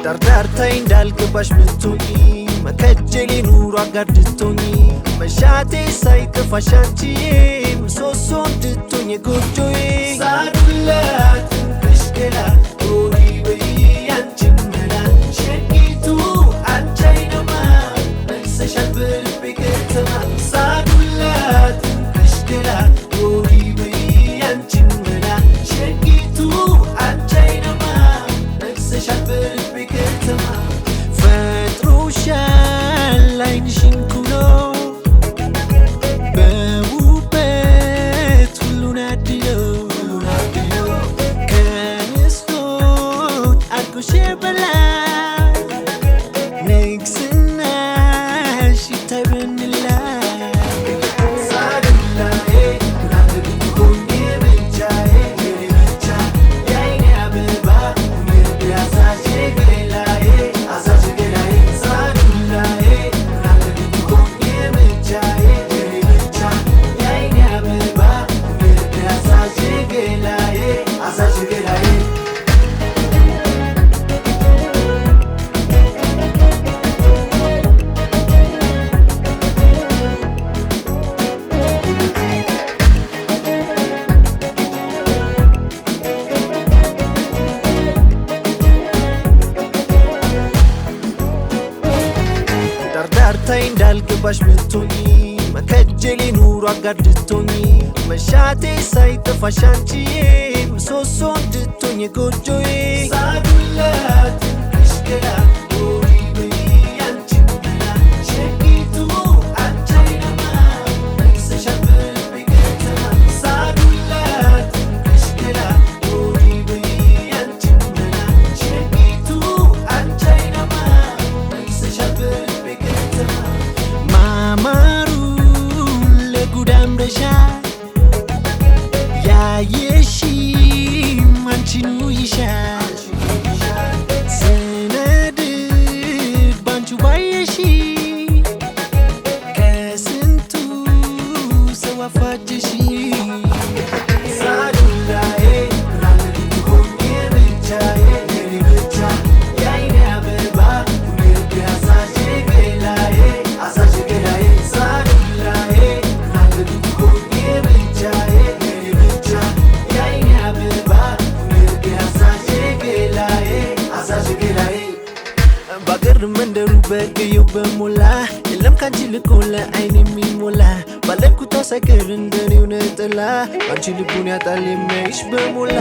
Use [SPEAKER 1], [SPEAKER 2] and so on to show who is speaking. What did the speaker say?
[SPEAKER 1] دردرتای እንዳልገባሽ ብትሆኚ መከጀሌ ኑሮ አጋድቶኝ መሻቴ ሳይከፋሽ አንቺዬ ምሰሶ እንድትሆኚ ጎጆዬ ሳዱላት ከሽከላ ሆይ በይ አንቺን መላ ሸቂቱ አንቺ አይነማ መልሰሻል በልቤ ከተማ ሳዱላት ከሽከላ ሆይ በይ አንቺን መላ ሸቂቱ አንቺ አይነማ መልሰሻል በልቤ ከተማ ፈጥሮሻል አይንሽን ኩሎ በውበት ሁሉን አድሎ ከንስቶች አድርጎሽ በላይ ንግስናሽ ይታይ በንላይ ሳዱላዬ ላንተ ብትሆኚ ብቻዬ የኔ ብቻ የዓይኔ አበባ የልቤ አዛዥ ገላዬ አዛዥ ገላዬ ሳዱላዬ ላንተ ብትሆኚ ብቻዬ የኔ ብቻ የዓይኔ አበባ የልቤ አዛዥ ገላዬ አዛዥ ገላዬ دردرتای እንዳልገባሽ ብትሆኚ መከጀሌ ኑሮ አጋድቶኝ መሻቴ ሳይከፋሽ አንቺዬ ምሰሶ እንድትሆኚ ጎጆዬ ሳዱላት ከሽከላ ሆይ በይ አንቺን መላ ሸቂቱ አንቺ አይነማ መልሰሻል በልቤ ከተማ ሳዱላት ከሽከላ ሆይ በይ አንቺን መላ ሸቂቱ አንቺ አይነማ መልሰሻል በልቤ ከተማ ማማሩ ለጉድ አምረሻል ያየሽም አንቺኑ ይሻል ስነድድ ባንቺ ባየሽ ከስንቱ ሰው አፋጀሽ ሳዱላዬ ላንተ ብትሆኚ ብቻዬ የኔ ብቻ የዓይኔ አበባ የልቤ አዛዥ ገላዬ አዛዥ ገላዬ ሳዱላዬ ላንተ ብትሆኚ ብቻዬ የኔ ብቻ የዓይኔ አበባ የልቤ አዛዥ ገላዬ አዛዥ ገላዬ ባገር መንደሩ በቀየው በሞላ የለም ካንቺ ልቆ ለዓይን የሚሞላ ባለኩታ ሳይቀር እንደኔው ነጠላ አንቺ ልቡን ያጣል የሚያይሽ በሞላ